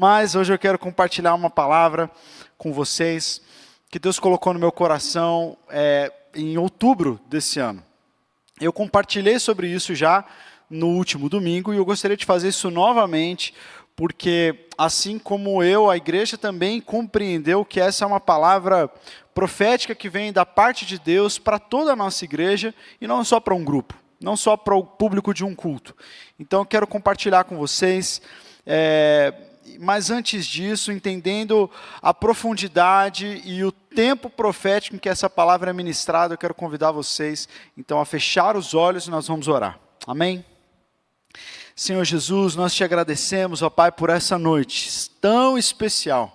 Mas hoje eu quero compartilhar uma palavra com vocês que Deus colocou no meu coração em outubro desse ano. Eu compartilhei sobre isso já no último domingo e eu gostaria de fazer isso novamente, porque assim como eu, a igreja também compreendeu que essa é uma palavra profética que vem da parte de Deus para toda a nossa igreja e não só para um grupo, não só para o público de um culto. Então eu quero compartilhar com vocês. Mas antes disso, entendendo a profundidade e o tempo profético em que essa palavra é ministrada, eu quero convidar vocês, então, a fechar os olhos e nós vamos orar. Amém? Senhor Jesus, nós te agradecemos, ó Pai, por essa noite tão especial.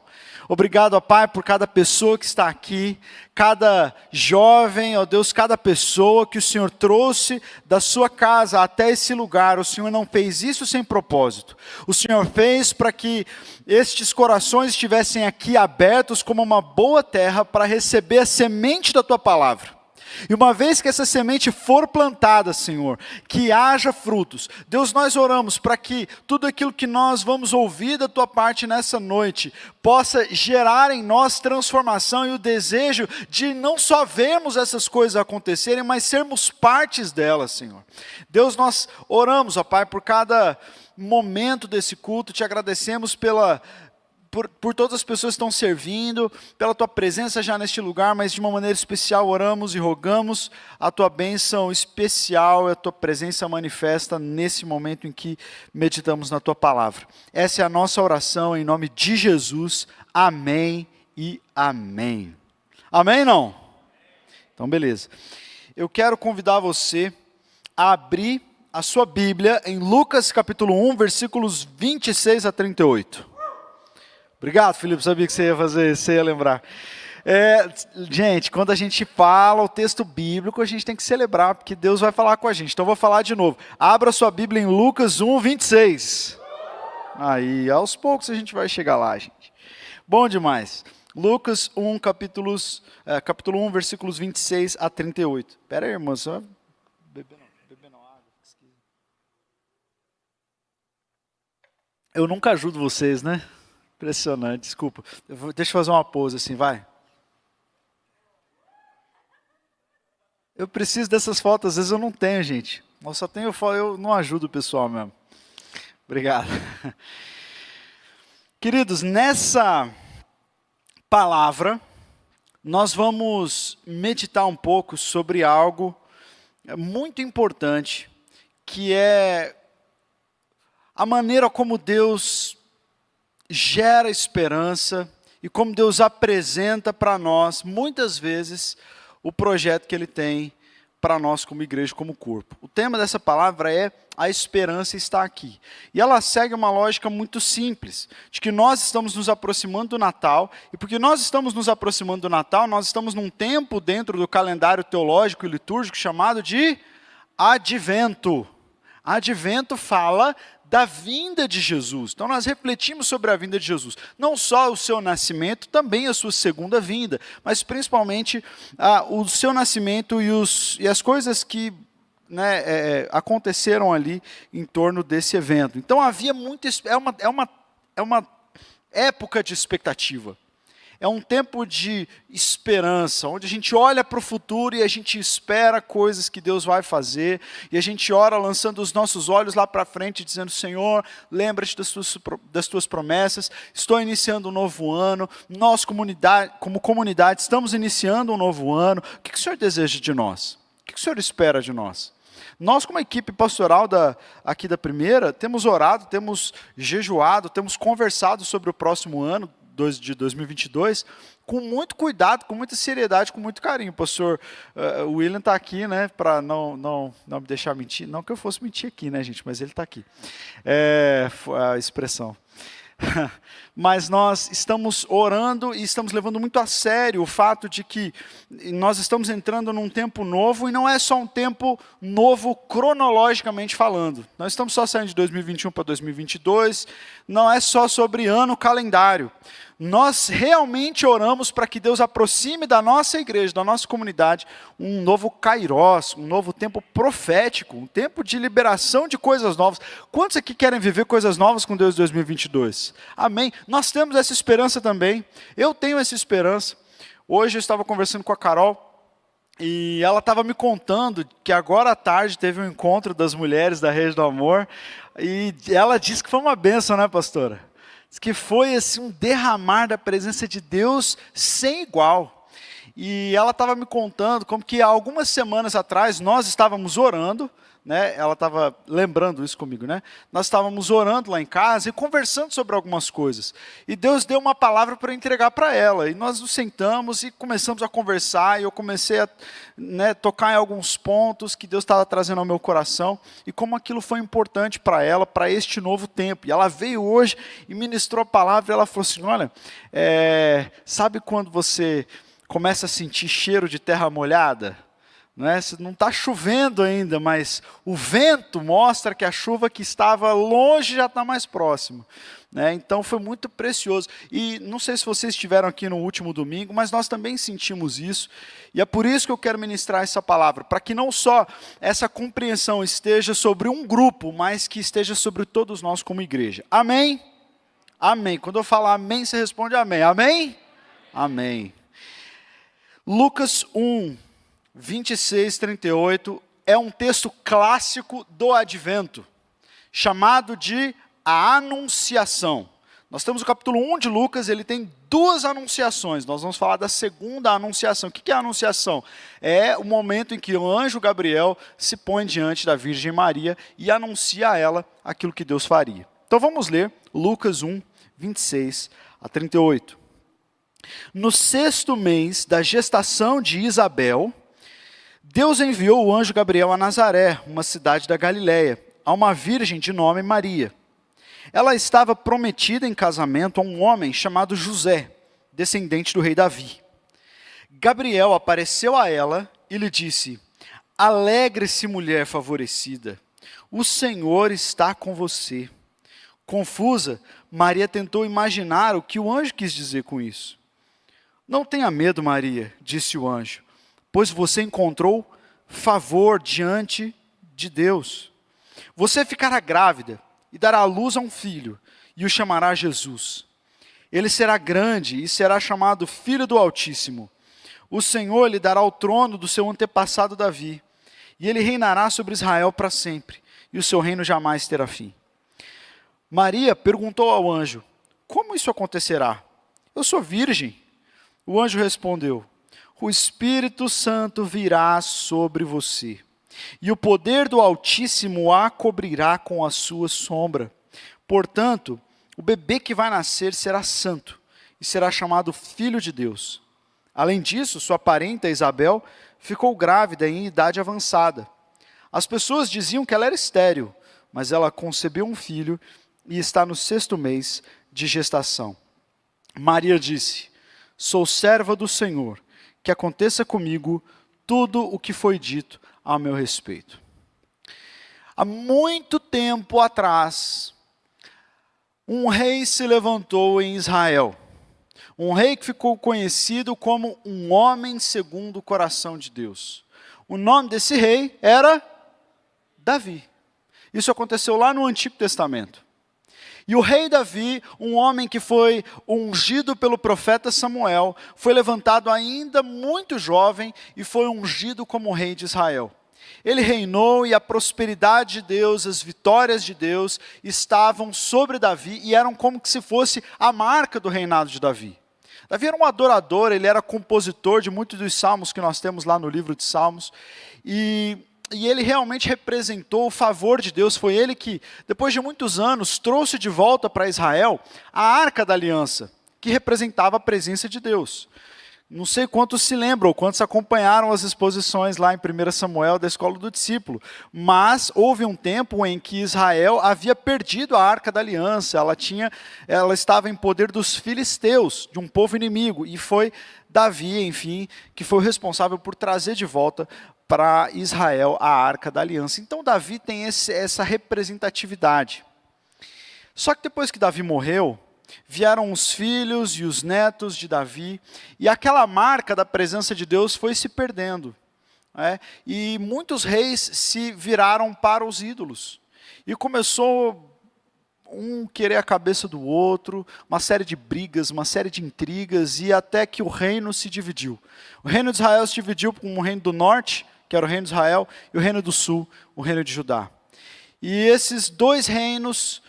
Obrigado, ó Pai, por cada pessoa que está aqui, cada jovem, ó Deus, cada pessoa que o Senhor trouxe da sua casa até esse lugar. O Senhor não fez isso sem propósito. O Senhor fez para que estes corações estivessem aqui abertos como uma boa terra para receber a semente da Tua palavra. E uma vez que essa semente for plantada, Senhor, que haja frutos. Deus, nós oramos para que tudo aquilo que nós vamos ouvir da Tua parte nessa noite, possa gerar em nós transformação e o desejo de não só vermos essas coisas acontecerem, mas sermos partes delas, Senhor. Deus, nós oramos, ó Pai, por cada momento desse culto, te agradecemos por todas as pessoas que estão servindo, pela Tua presença já neste lugar, mas de uma maneira especial oramos e rogamos a Tua bênção especial, a Tua presença manifesta nesse momento em que meditamos na Tua palavra. Essa é a nossa oração em nome de Jesus. Amém e amém. Amém, não? Então, beleza. Eu quero convidar você a abrir a sua Bíblia em Lucas capítulo 1, versículos 26 a 38. Obrigado, Felipe, sabia que você ia fazer isso, você ia lembrar. Gente, quando a gente fala o texto bíblico, a gente tem que celebrar, porque Deus vai falar com a gente. Então, eu vou falar de novo. Abra sua Bíblia em Lucas 1, 26. Aí, aos poucos a gente vai chegar lá, gente. Bom demais. Lucas 1, capítulo 1, versículos 26 a 38. Espera aí, irmão, só beber não água. Eu nunca ajudo vocês, né? Impressionante, desculpa. Deixa eu fazer uma pose assim, vai. Eu preciso dessas fotos, às vezes eu não tenho, gente. Eu só tenho foto, eu não ajudo o pessoal mesmo. Obrigado. Queridos, nessa palavra, nós vamos meditar um pouco sobre algo muito importante, que é a maneira como Deus gera esperança e como Deus apresenta para nós, muitas vezes, o projeto que Ele tem para nós como igreja, como corpo. O tema dessa palavra é a esperança está aqui. E ela segue uma lógica muito simples, de que nós estamos nos aproximando do Natal, e porque nós estamos nos aproximando do Natal, nós estamos num tempo dentro do calendário teológico e litúrgico chamado de Advento. Advento fala da vinda de Jesus. Então nós refletimos sobre a vinda de Jesus. Não só o seu nascimento, também a sua segunda vinda, mas principalmente o seu nascimento e as coisas que aconteceram ali em torno desse evento. Então havia muito, é uma época de expectativa. É um tempo de esperança, onde a gente olha para o futuro e a gente espera coisas que Deus vai fazer, e a gente ora lançando os nossos olhos lá para frente, dizendo: Senhor, lembra-te das tuas promessas, estou iniciando um novo ano, nós como comunidade estamos iniciando um novo ano. O que o Senhor deseja de nós? O que o Senhor espera de nós? Nós, como equipe pastoral aqui da Primeira, temos orado, temos jejuado, temos conversado sobre o próximo ano, de 2022, com muito cuidado, com muita seriedade, com muito carinho. O pastor William está aqui, né, para não me deixar mentir. Não que eu fosse mentir aqui, né, gente, mas ele está aqui. A expressão. Mas nós estamos orando e estamos levando muito a sério o fato de que nós estamos entrando num tempo novo, e não é só um tempo novo cronologicamente falando. Nós estamos só saindo de 2021 para 2022, não é só sobre ano calendário. nós realmente oramos para que Deus aproxime da nossa igreja, da nossa comunidade, um novo Kairos, um novo tempo profético, um tempo de liberação de coisas novas. Quantos aqui querem viver coisas novas com Deus em 2022? Amém? Nós temos essa esperança também. Eu tenho essa esperança. Hoje eu estava conversando com a Carol, e ela estava me contando que agora à tarde teve um encontro das mulheres da Rede do Amor, e ela disse que foi uma bênção, né, pastora? Diz que foi assim, um derramar da presença de Deus sem igual. E ela estava me contando como que há algumas semanas atrás nós estávamos orando, né? Ela estava lembrando isso comigo, né? Nós estávamos orando lá em casa e conversando sobre algumas coisas. E Deus deu uma palavra para entregar para ela. E nós nos sentamos e começamos a conversar. E eu comecei a, né, tocar em alguns pontos que Deus estava trazendo ao meu coração. E como aquilo foi importante para ela, para este novo tempo. E ela veio hoje e ministrou a palavra. E ela falou assim, olha, sabe quando você começa a sentir cheiro de terra molhada? Não está chovendo ainda, mas o vento mostra que a chuva que estava longe já está mais próxima. Então foi muito precioso. E não sei se vocês estiveram aqui no último domingo, mas nós também sentimos isso. E é por isso que eu quero ministrar essa palavra, para que não só essa compreensão esteja sobre um grupo, mas que esteja sobre todos nós como igreja. Amém? Amém. Quando eu falar amém, você responde amém. Amém? Amém. Lucas 1. 26, 38, é um texto clássico do Advento, chamado de a Anunciação. Nós temos o capítulo 1 de Lucas, ele tem duas anunciações. Nós vamos falar da segunda anunciação. O que é a anunciação? É o momento em que o anjo Gabriel se põe diante da Virgem Maria e anuncia a ela aquilo que Deus faria. Então vamos ler Lucas 1, 26 a 38. No 6º mês da gestação de Isabel, Deus enviou o anjo Gabriel a Nazaré, uma cidade da Galiléia, a uma virgem de nome Maria. Ela estava prometida em casamento a um homem chamado José, descendente do rei Davi. Gabriel apareceu a ela e lhe disse, alegre-se, mulher favorecida, o Senhor está com você. Confusa, Maria tentou imaginar o que o anjo quis dizer com isso. Não tenha medo, Maria, disse o anjo, pois você encontrou favor diante de Deus. Você ficará grávida e dará à luz a um filho, e o chamará Jesus. Ele será grande e será chamado Filho do Altíssimo. O Senhor lhe dará o trono do seu antepassado Davi, e ele reinará sobre Israel para sempre, e o seu reino jamais terá fim. Maria perguntou ao anjo, como isso acontecerá? Eu sou virgem. O anjo respondeu, o Espírito Santo virá sobre você, e o poder do Altíssimo a cobrirá com a sua sombra. Portanto, o bebê que vai nascer será santo, e será chamado Filho de Deus. Além disso, sua parenta Isabel ficou grávida em idade avançada. As pessoas diziam que ela era estéril, mas ela concebeu um filho e está no 6º mês de gestação. Maria disse, sou serva do Senhor, que aconteça comigo tudo o que foi dito a meu respeito. Há muito tempo atrás, um rei se levantou em Israel. Um rei que ficou conhecido como um homem segundo o coração de Deus. O nome desse rei era Davi. Isso aconteceu lá no Antigo Testamento. E o rei Davi, um homem que foi ungido pelo profeta Samuel, foi levantado ainda muito jovem e foi ungido como rei de Israel. Ele reinou e a prosperidade de Deus, as vitórias de Deus estavam sobre Davi e eram como que se fosse a marca do reinado de Davi. Davi era um adorador, ele era compositor de muitos dos salmos que nós temos lá no livro de Salmos. E ele realmente representou o favor de Deus. Foi ele que, depois de muitos anos, trouxe de volta para Israel a Arca da Aliança, que representava a presença de Deus. Não sei quantos se lembram, ou quantos acompanharam as exposições lá em 1 Samuel da Escola do Discípulo, mas houve um tempo em que Israel havia perdido a Arca da Aliança, ela estava em poder dos filisteus, de um povo inimigo, e foi Davi, enfim, que foi o responsável por trazer de volta para Israel a Arca da Aliança. Então Davi tem essa representatividade. Só que depois que Davi morreu, vieram os filhos e os netos de Davi, e aquela marca da presença de Deus foi se perdendo. E muitos reis se viraram para os ídolos. E começou um querer a cabeça do outro, uma série de brigas, uma série de intrigas, e até que o reino se dividiu. O reino de Israel se dividiu com o reino do norte, que era o reino de Israel, e o reino do sul, o reino de Judá. E esses dois reinos,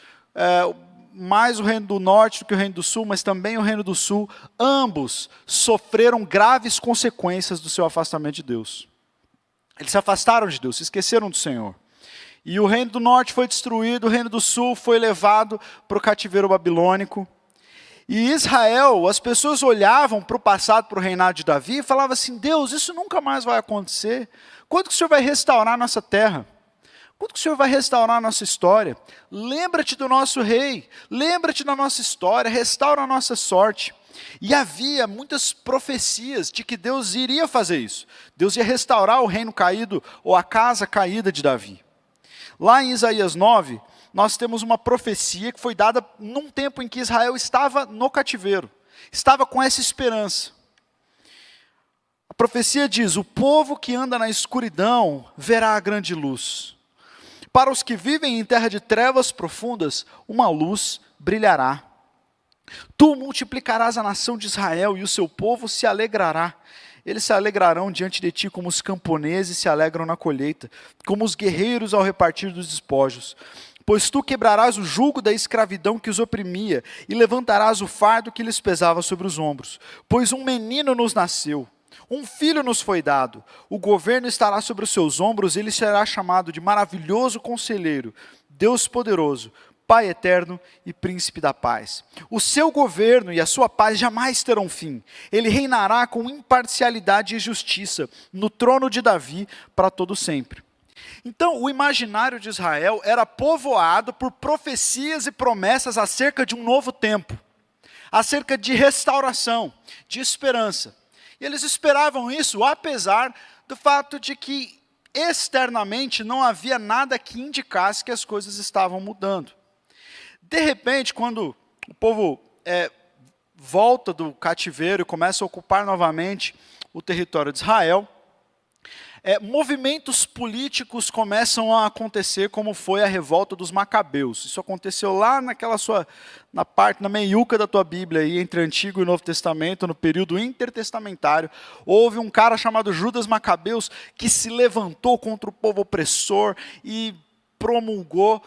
mais o reino do norte do que o reino do sul, mas também o reino do sul, ambos sofreram graves consequências do seu afastamento de Deus. Eles se afastaram de Deus, se esqueceram do Senhor. E o reino do norte foi destruído, o reino do sul foi levado para o cativeiro babilônico. E Israel, as pessoas olhavam para o passado, para o reinado de Davi, e falavam assim: Deus, isso nunca mais vai acontecer. Quando que o Senhor vai restaurar a nossa terra? Quando que o Senhor vai restaurar a nossa história? Lembra-te do nosso rei, lembra-te da nossa história, restaura a nossa sorte. E havia muitas profecias de que Deus iria fazer isso. Deus ia restaurar o reino caído, ou a casa caída de Davi. Lá em Isaías 9, nós temos uma profecia que foi dada num tempo em que Israel estava no cativeiro, estava com essa esperança. A profecia diz: o povo que anda na escuridão verá a grande luz. Para os que vivem em terra de trevas profundas, uma luz brilhará. Tu multiplicarás a nação de Israel e o seu povo se alegrará. Eles se alegrarão diante de ti como os camponeses se alegram na colheita, como os guerreiros ao repartir dos despojos. Pois tu quebrarás o jugo da escravidão que os oprimia e levantarás o fardo que lhes pesava sobre os ombros. Pois um menino nos nasceu, um filho nos foi dado, o governo estará sobre os seus ombros e ele será chamado de maravilhoso conselheiro, Deus poderoso, Pai eterno e príncipe da paz. O seu governo e a sua paz jamais terão fim. Ele reinará com imparcialidade e justiça no trono de Davi para todo sempre. Então, o imaginário de Israel era povoado por profecias e promessas acerca de um novo tempo, acerca de restauração, de esperança. E eles esperavam isso, apesar do fato de que externamente não havia nada que indicasse que as coisas estavam mudando. De repente, quando o povo volta do cativeiro e começa a ocupar novamente o território de Israel, movimentos políticos começam a acontecer, como foi a revolta dos Macabeus. Isso aconteceu lá na meiuca da tua Bíblia, aí, entre Antigo e Novo Testamento, no período intertestamentário. Houve um cara chamado Judas Macabeus que se levantou contra o povo opressor e promulgou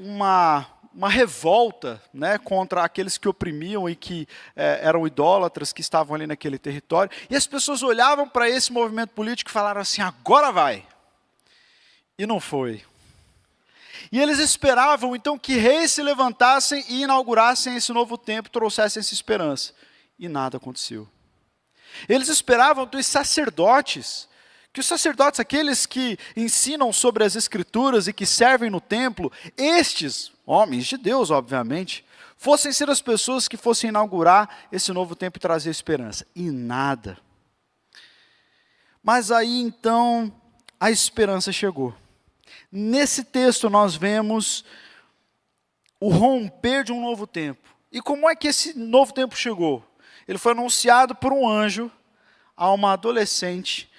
uma revolta, contra aqueles que oprimiam e que eram idólatras, que estavam ali naquele território. E as pessoas olhavam para esse movimento político e falaram assim: agora vai. E não foi. E eles esperavam então que reis se levantassem e inaugurassem esse novo tempo, trouxessem essa esperança. E nada aconteceu. Eles esperavam dos sacerdotes, que os sacerdotes, aqueles que ensinam sobre as escrituras e que servem no templo, estes homens de Deus, obviamente, fossem ser as pessoas que fossem inaugurar esse novo tempo e trazer esperança. E nada. Mas aí então a esperança chegou. Nesse texto nós vemos o romper de um novo tempo. E como é que esse novo tempo chegou? Ele foi anunciado por um anjo a uma adolescente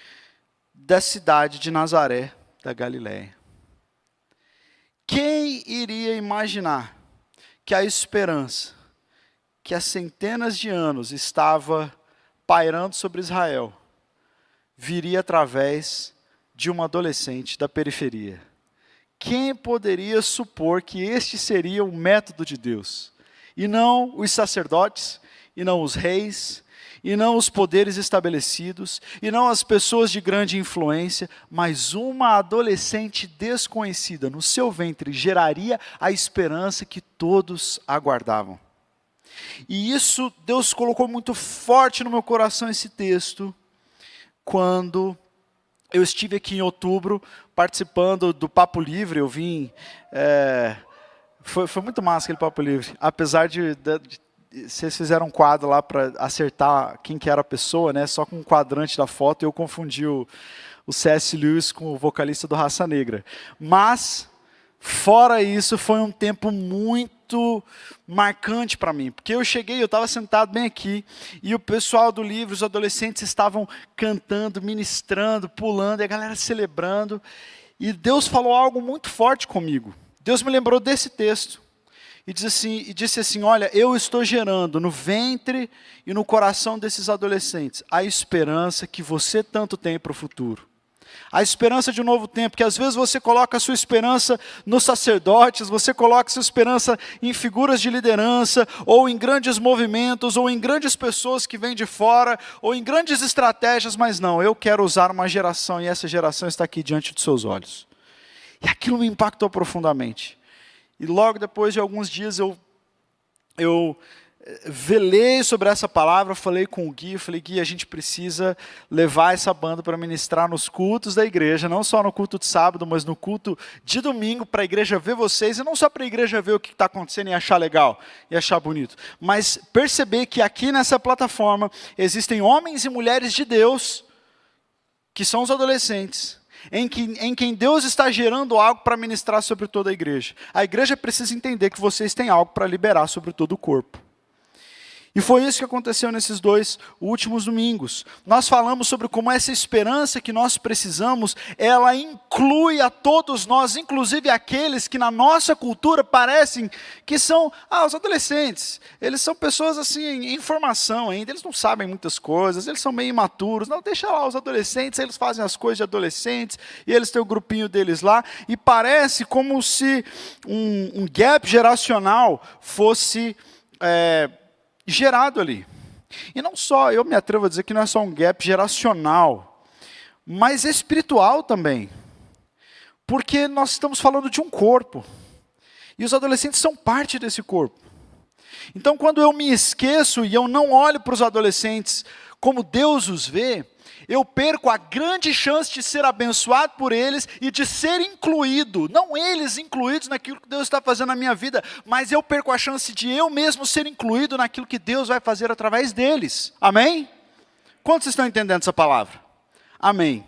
da cidade de Nazaré, da Galiléia. Quem iria imaginar que a esperança, que há centenas de anos estava pairando sobre Israel, viria através de uma adolescente da periferia? Quem poderia supor que este seria o método de Deus? E não os sacerdotes, e não os reis, e não os poderes estabelecidos, e não as pessoas de grande influência, mas uma adolescente desconhecida no seu ventre geraria a esperança que todos aguardavam. E isso Deus colocou muito forte no meu coração, esse texto, quando eu estive aqui em outubro participando do Papo Livre. Eu vim, foi muito massa aquele Papo Livre, apesar de vocês fizeram um quadro lá para acertar quem que era a pessoa, só com um quadrante da foto, e eu confundi o C.S. Lewis com o vocalista do Raça Negra. Mas Fora isso, foi um tempo muito marcante para mim, porque eu cheguei, eu estava sentado bem aqui, e o pessoal do livro, os adolescentes estavam cantando, ministrando, pulando, e a galera celebrando, e Deus falou algo muito forte comigo. Deus me lembrou desse texto, e disse assim, olha, eu estou gerando no ventre e no coração desses adolescentes a esperança que você tanto tem para o futuro. A esperança de um novo tempo, que às vezes você coloca a sua esperança nos sacerdotes, você coloca a sua esperança em figuras de liderança, ou em grandes movimentos, ou em grandes pessoas que vêm de fora, ou em grandes estratégias, mas não, eu quero usar uma geração, e essa geração está aqui diante dos seus olhos. E aquilo me impactou profundamente. E logo depois de alguns dias eu velei sobre essa palavra, falei com o Gui, a gente precisa levar essa banda para ministrar nos cultos da igreja, não só no culto de sábado, mas no culto de domingo, para a igreja ver vocês, e não só para a igreja ver o que está acontecendo e achar legal, e achar bonito, mas perceber que aqui nessa plataforma existem homens e mulheres de Deus, que são os adolescentes, em quem Deus está gerando algo para ministrar sobre toda a igreja. A igreja precisa entender que vocês têm algo para liberar sobre todo o corpo. E foi isso que aconteceu nesses 2 últimos domingos. Nós falamos sobre como essa esperança que nós precisamos, ela inclui a todos nós, inclusive aqueles que na nossa cultura parecem que são os adolescentes. Eles são pessoas assim, em formação ainda, eles não sabem muitas coisas, eles são meio imaturos. Não, deixa lá os adolescentes, eles fazem as coisas de adolescentes, e eles têm o grupinho deles lá, e parece como se um gap geracional fosse gerado ali. E não só, eu me atrevo a dizer que não é só um gap geracional, mas espiritual também. Porque nós estamos falando de um corpo. E os adolescentes são parte desse corpo. Então, quando eu me esqueço e eu não olho para os adolescentes como Deus os vê, eu perco a grande chance de ser abençoado por eles e de ser incluído, não eles incluídos naquilo que Deus está fazendo na minha vida, mas eu perco a chance de eu mesmo ser incluído naquilo que Deus vai fazer através deles. Amém? Quantos estão entendendo essa palavra? Amém.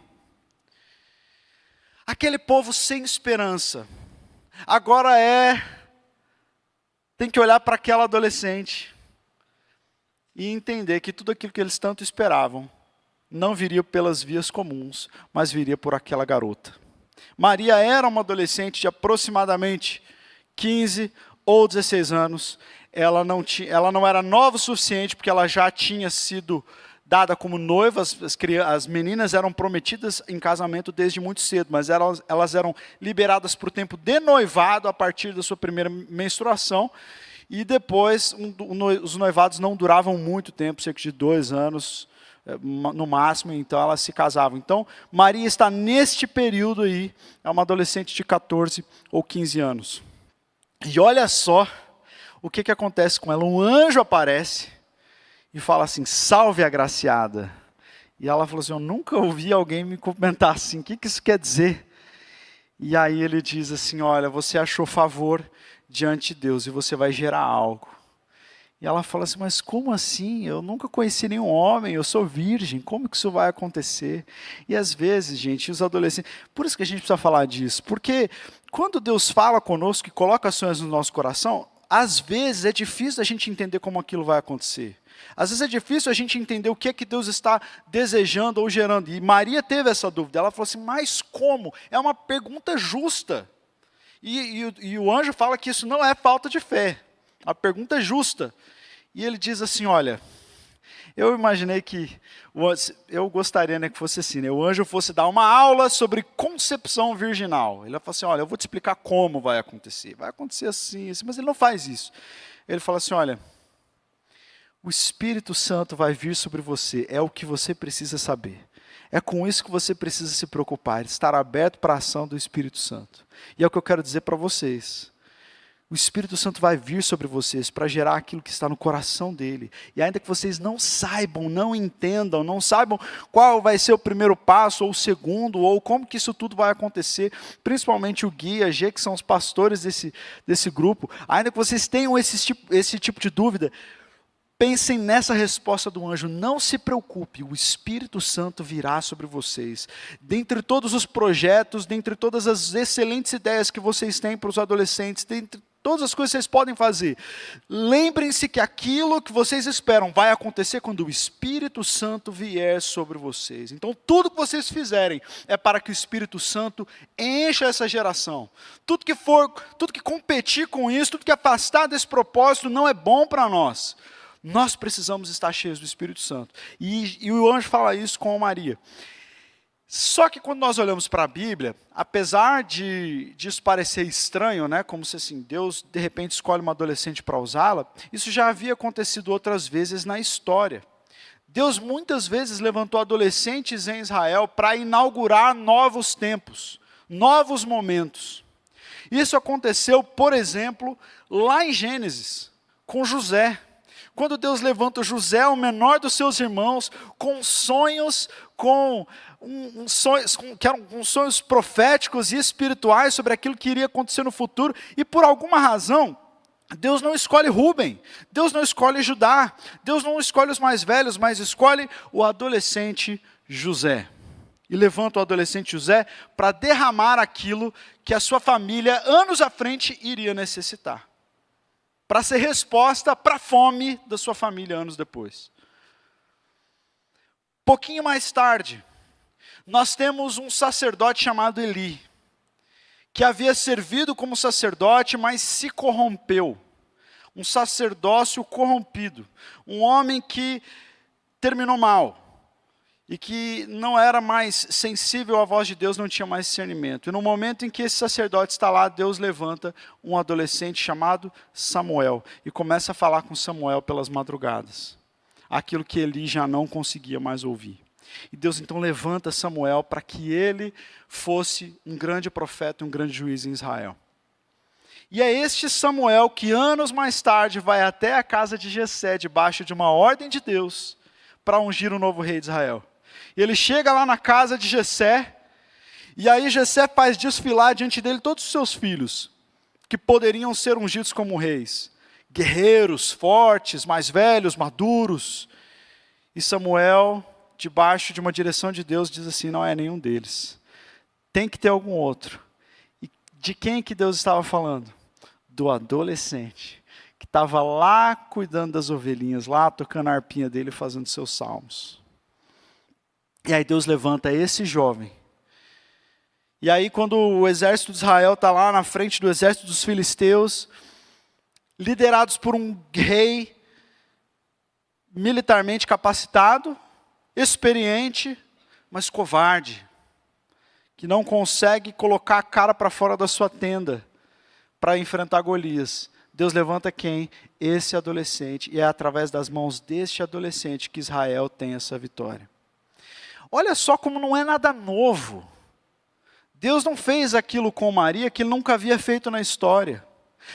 Aquele povo sem esperança, agora tem que olhar para aquela adolescente e entender que tudo aquilo que eles tanto esperavam não viria pelas vias comuns, mas viria por aquela garota. Maria era uma adolescente de aproximadamente 15 ou 16 anos. Ela não era nova o suficiente, porque ela já tinha sido dada como noiva. As meninas eram prometidas em casamento desde muito cedo, mas elas eram liberadas para o tempo de noivado a partir da sua primeira menstruação. E depois, os noivados não duravam muito tempo, cerca de 2 anos, no máximo, então elas se casavam. Então, Maria está neste período aí, é uma adolescente de 14 ou 15 anos. E olha só o que acontece com ela. Um anjo aparece e fala assim, salve agraciada. E ela falou assim, eu nunca ouvi alguém me comentar assim, o que isso quer dizer? E aí ele diz assim, olha, você achou favor diante de Deus e você vai gerar algo. E ela fala assim, mas como assim? Eu nunca conheci nenhum homem, eu sou virgem, como que isso vai acontecer? E às vezes, gente, os adolescentes... Por isso que a gente precisa falar disso, porque quando Deus fala conosco e coloca sonhos no nosso coração, às vezes é difícil a gente entender como aquilo vai acontecer. Às vezes é difícil a gente entender o que é que Deus está desejando ou gerando. E Maria teve essa dúvida, ela falou assim, mas como? É uma pergunta justa. E o anjo fala que isso não é falta de fé. A pergunta é justa. E ele diz assim, olha, eu imaginei que, eu gostaria que fosse assim, né? O anjo fosse dar uma aula sobre concepção virginal. Ele vai falar assim, olha, eu vou te explicar como vai acontecer. Vai acontecer assim, mas ele não faz isso. Ele fala assim, olha, o Espírito Santo vai vir sobre você, é o que você precisa saber. É com isso que você precisa se preocupar, estar aberto para a ação do Espírito Santo. E é o que eu quero dizer para vocês. O Espírito Santo vai vir sobre vocês para gerar aquilo que está no coração dele. E ainda que vocês não saibam, não entendam, não saibam qual vai ser o primeiro passo, ou o segundo, ou como que isso tudo vai acontecer, principalmente o Gui e a G, que são os pastores desse grupo, ainda que vocês tenham esse tipo de dúvida, Pensem nessa resposta do anjo: não se preocupe, o Espírito Santo virá sobre vocês. Dentre todos os projetos, dentre todas as excelentes ideias que vocês têm para os adolescentes, dentre todas as coisas que vocês podem fazer, lembrem-se que aquilo que vocês esperam vai acontecer quando o Espírito Santo vier sobre vocês. Então, tudo que vocês fizerem é para que o Espírito Santo encha essa geração. Tudo que competir com isso, tudo que afastar desse propósito não é bom para nós. Nós precisamos estar cheios do Espírito Santo. E o anjo fala isso com Maria. Só que quando nós olhamos para a Bíblia, apesar de isso parecer estranho, né, como se assim, Deus de repente escolhe uma adolescente para usá-la, isso já havia acontecido outras vezes na história. Deus muitas vezes levantou adolescentes em Israel para inaugurar novos tempos, novos momentos. Isso aconteceu, por exemplo, lá em Gênesis, com José. Quando Deus levanta José, o menor dos seus irmãos, com sonhos, que eram sonhos proféticos e espirituais sobre aquilo que iria acontecer no futuro, e por alguma razão, Deus não escolhe Rúben, Deus não escolhe Judá, Deus não escolhe os mais velhos, mas escolhe o adolescente José. E levanta o adolescente José para derramar aquilo que a sua família, anos à frente, iria necessitar. Para ser resposta para a fome da sua família anos depois. Pouquinho mais tarde, nós temos um sacerdote chamado Eli, que havia servido como sacerdote, mas se corrompeu. Um sacerdócio corrompido. Um homem que terminou mal. E que não era mais sensível à voz de Deus, não tinha mais discernimento. E no momento em que esse sacerdote está lá, Deus levanta um adolescente chamado Samuel. E começa a falar com Samuel pelas madrugadas. Aquilo que Eli já não conseguia mais ouvir. E Deus então levanta Samuel para que ele fosse um grande profeta, um grande juiz em Israel. E é este Samuel que anos mais tarde vai até a casa de Jessé, debaixo de uma ordem de Deus, para ungir o novo rei de Israel. E ele chega lá na casa de Jessé, e aí Jessé faz desfilar diante dele todos os seus filhos, que poderiam ser ungidos como reis. Guerreiros, fortes, mais velhos, maduros. E Samuel, debaixo de uma direção de Deus, diz assim: não é nenhum deles. Tem que ter algum outro. E de quem que Deus estava falando? Do adolescente, que estava lá cuidando das ovelhinhas, lá tocando a harpinha dele, fazendo seus salmos. E aí Deus levanta esse jovem. E aí quando o exército de Israel está lá na frente do exército dos filisteus, liderados por um rei militarmente capacitado, experiente, mas covarde, que não consegue colocar a cara para fora da sua tenda para enfrentar Golias. Deus levanta quem? Esse adolescente, e é através das mãos deste adolescente que Israel tem essa vitória. Olha só como não é nada novo. Deus não fez aquilo com Maria que ele nunca havia feito na história.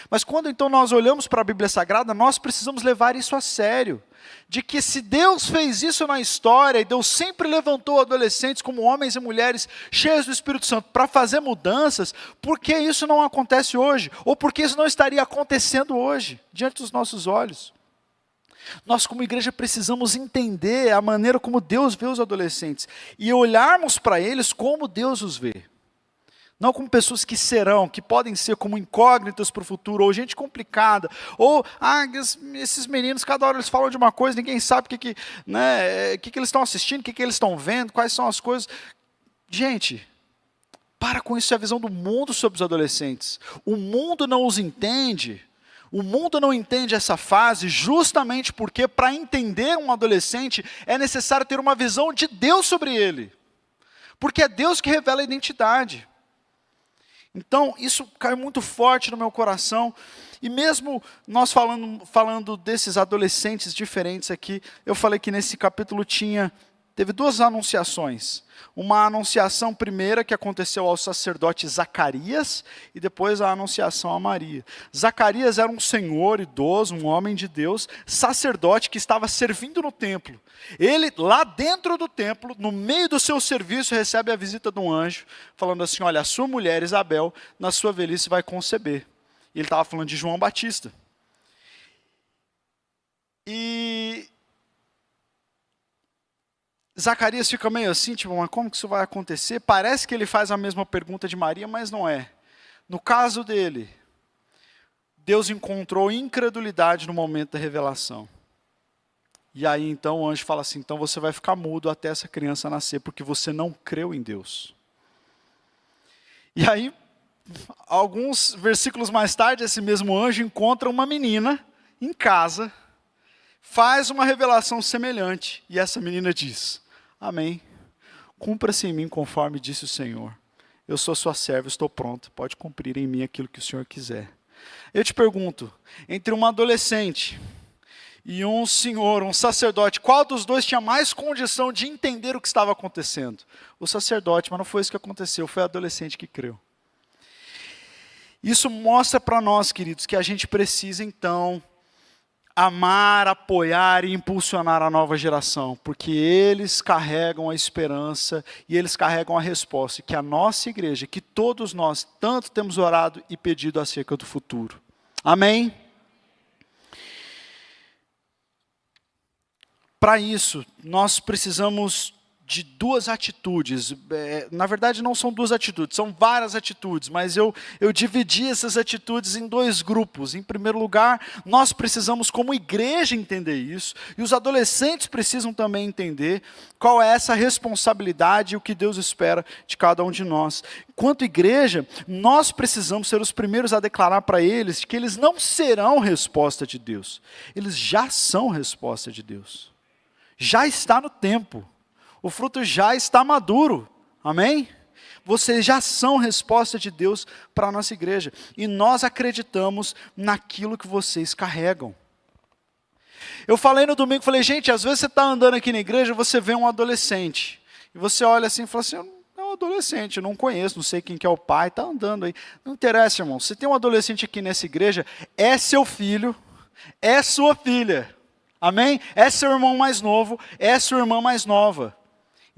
Mas quando então nós olhamos para a Bíblia Sagrada, nós precisamos levar isso a sério. De que se Deus fez isso na história, e Deus sempre levantou adolescentes como homens e mulheres cheios do Espírito Santo para fazer mudanças, por que isso não acontece hoje? Ou por que isso não estaria acontecendo hoje, diante dos nossos olhos? Nós como igreja precisamos entender a maneira como Deus vê os adolescentes e olharmos para eles como Deus os vê. Não como pessoas que serão, que podem ser como incógnitas para o futuro, ou gente complicada, ou esses meninos, cada hora eles falam de uma coisa, ninguém sabe o que eles estão assistindo, o que eles estão vendo, quais são as coisas. Gente, para com isso, é a visão do mundo sobre os adolescentes. O mundo não os entende. O mundo não entende essa fase justamente porque para entender um adolescente é necessário ter uma visão de Deus sobre ele. Porque é Deus que revela a identidade. Então, isso cai muito forte no meu coração. E mesmo nós falando desses adolescentes diferentes aqui, eu falei que nesse capítulo teve duas anunciações. Uma anunciação primeira que aconteceu ao sacerdote Zacarias e depois a anunciação a Maria. Zacarias era um senhor idoso, um homem de Deus, sacerdote que estava servindo no templo. Ele, lá dentro do templo, no meio do seu serviço, recebe a visita de um anjo, falando assim: olha, a sua mulher Isabel, na sua velhice vai conceber. E ele estava falando de João Batista. E Zacarias fica meio assim, tipo, mas como que isso vai acontecer? Parece que ele faz a mesma pergunta de Maria, mas não é. No caso dele, Deus encontrou incredulidade no momento da revelação. E aí então o anjo fala assim, então você vai ficar mudo até essa criança nascer, porque você não creu em Deus. E aí, alguns versículos mais tarde, esse mesmo anjo encontra uma menina em casa, faz uma revelação semelhante, e essa menina diz, amém, cumpra-se em mim conforme disse o Senhor. Eu sou sua serva, estou pronta, pode cumprir em mim aquilo que o Senhor quiser. Eu te pergunto, entre uma adolescente e um senhor, um sacerdote, qual dos dois tinha mais condição de entender o que estava acontecendo? O sacerdote, mas não foi isso que aconteceu, foi o adolescente que creu. Isso mostra para nós, queridos, que a gente precisa então amar, apoiar e impulsionar a nova geração, porque eles carregam a esperança e eles carregam a resposta, que a nossa igreja, que todos nós tanto temos orado e pedido acerca do futuro. Amém? Para isso, nós precisamos de duas atitudes. Na verdade, não são duas atitudes, são várias atitudes, mas eu dividi essas atitudes em dois grupos. Em primeiro lugar, nós precisamos, como igreja, entender isso, e os adolescentes precisam também entender qual é essa responsabilidade e o que Deus espera de cada um de nós. Enquanto igreja, nós precisamos ser os primeiros a declarar para eles que eles não serão resposta de Deus, eles já são resposta de Deus. Já está no tempo. O fruto já está maduro, amém? Vocês já são resposta de Deus para a nossa igreja. E nós acreditamos naquilo que vocês carregam. Eu falei no domingo, falei, gente, às vezes você está andando aqui na igreja, você vê um adolescente. E você olha assim e fala assim, é um adolescente, eu não conheço, não sei quem que é o pai, está andando aí. Não interessa, irmão, se tem um adolescente aqui nessa igreja, é seu filho, é sua filha. Amém? É seu irmão mais novo, é sua irmã mais nova.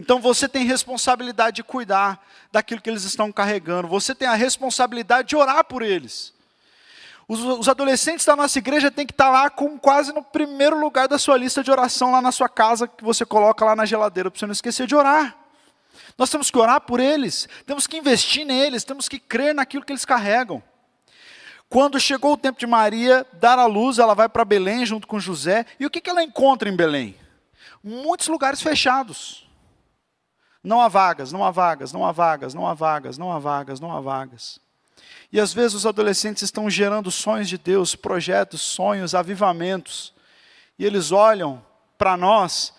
Então você tem responsabilidade de cuidar daquilo que eles estão carregando. Você tem a responsabilidade de orar por eles. Os adolescentes da nossa igreja têm que estar lá com quase no primeiro lugar da sua lista de oração, lá na sua casa, que você coloca lá na geladeira, para você não esquecer de orar. Nós temos que orar por eles, temos que investir neles, temos que crer naquilo que eles carregam. Quando chegou o tempo de Maria dar à luz, ela vai para Belém junto com José. E o que ela encontra em Belém? Muitos lugares fechados. Não há vagas, não há vagas, não há vagas, não há vagas, não há vagas, não há vagas. E às vezes os adolescentes estão gerando sonhos de Deus, projetos, sonhos, avivamentos. E eles olham para nós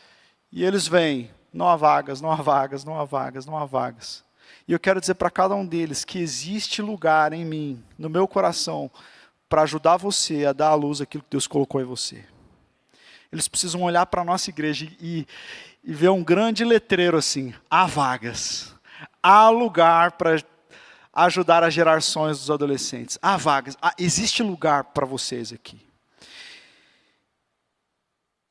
e eles veem, não há vagas, não há vagas, não há vagas, não há vagas. E eu quero dizer para cada um deles que existe lugar em mim, no meu coração, para ajudar você a dar à luz aquilo que Deus colocou em você. Eles precisam olhar para a nossa igreja e ver um grande letreiro assim, há vagas, há lugar para ajudar a gerar sonhos dos adolescentes, há vagas, existe lugar para vocês aqui.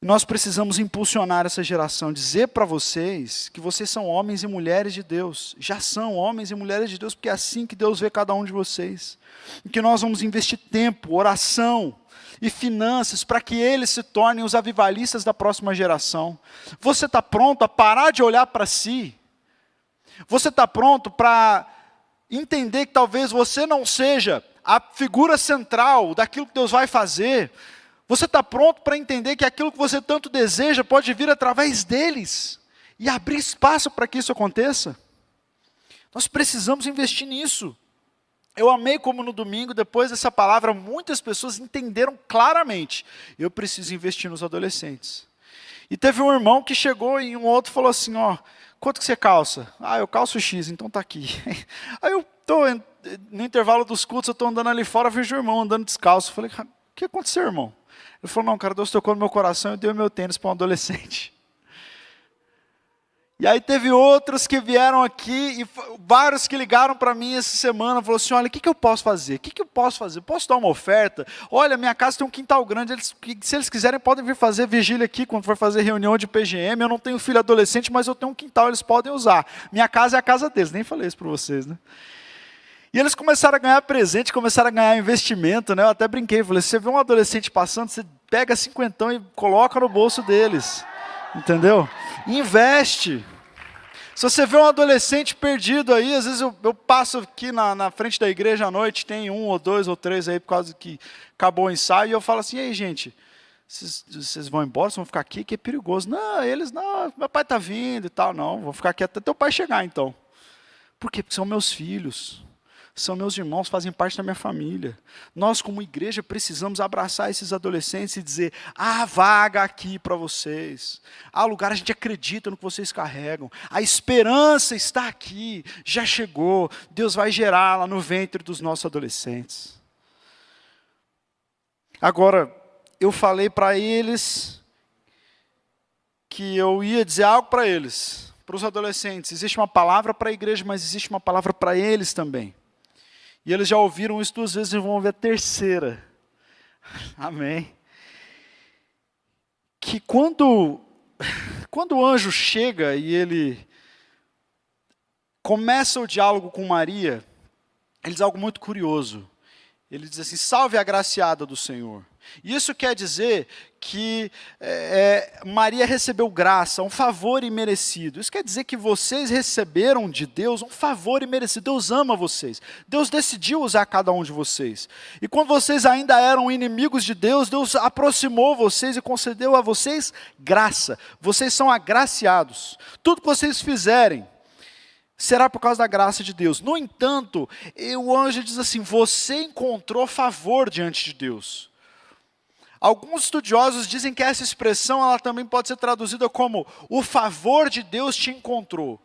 Nós precisamos impulsionar essa geração, dizer para vocês que vocês são homens e mulheres de Deus, já são homens e mulheres de Deus, porque é assim que Deus vê cada um de vocês. E que nós vamos investir tempo, oração e finanças para que eles se tornem os avivalistas da próxima geração. Você está pronto a parar de olhar para si? Você está pronto para entender que talvez você não seja a figura central daquilo que Deus vai fazer? Você está pronto para entender que aquilo que você tanto deseja pode vir através deles e abrir espaço para que isso aconteça? Nós precisamos investir nisso. Eu amei como no domingo, depois dessa palavra, muitas pessoas entenderam claramente. Eu preciso investir nos adolescentes. E teve um irmão que chegou e um outro falou assim, quanto que você calça? Eu calço X, então está aqui. Aí eu estou no intervalo dos cultos, eu estou andando ali fora, vejo o irmão andando descalço. Eu falei, o que aconteceu, irmão? Ele falou, não, cara, Deus tocou no meu coração e deu meu tênis para um adolescente. E aí teve outros que vieram aqui, e vários que ligaram para mim essa semana, falaram assim, olha, o que eu posso fazer? O que eu posso fazer? Posso dar uma oferta? Olha, minha casa tem um quintal grande, se eles quiserem podem vir fazer vigília aqui, quando for fazer reunião de PGM, eu não tenho filho adolescente, mas eu tenho um quintal, eles podem usar. Minha casa é a casa deles, nem falei isso para vocês, né? E eles começaram a ganhar presente, começaram a ganhar investimento, né? Eu até brinquei, falei, se você vê um adolescente passando, você pega 50 e coloca no bolso deles. Entendeu? Investe. Se você vê um adolescente perdido aí, às vezes eu passo aqui na frente da igreja à noite, tem 1 ou 2 ou 3 aí, por causa que acabou o ensaio, e eu falo assim, e aí gente, vocês vão embora, vocês vão ficar aqui, que é perigoso. Não, eles, não, meu pai está vindo e tal, não, vou ficar aqui até teu pai chegar então. Por quê? Porque são meus filhos. São meus irmãos, fazem parte da minha família. Nós, como igreja, precisamos abraçar esses adolescentes e dizer, há vaga aqui para vocês. Há lugar, a gente acredita no que vocês carregam. A esperança está aqui, já chegou. Deus vai gerá-la no ventre dos nossos adolescentes. Agora, eu falei para eles que eu ia dizer algo para eles, para os adolescentes. Existe uma palavra para a igreja, mas existe uma palavra para eles também. E eles já ouviram isso 2 vezes e vão ouvir a terceira. Amém. Que quando o anjo chega e ele começa o diálogo com Maria, ele diz algo muito curioso. Ele diz assim, salve a agraciada do Senhor. Isso quer dizer que Maria recebeu graça, um favor imerecido. Isso quer dizer que vocês receberam de Deus um favor imerecido. Deus ama vocês. Deus decidiu usar cada um de vocês. E quando vocês ainda eram inimigos de Deus, Deus aproximou vocês e concedeu a vocês graça. Vocês são agraciados. Tudo que vocês fizerem será por causa da graça de Deus. No entanto, o anjo diz assim, você encontrou favor diante de Deus. Alguns estudiosos dizem que essa expressão ela também pode ser traduzida como o favor de Deus te encontrou.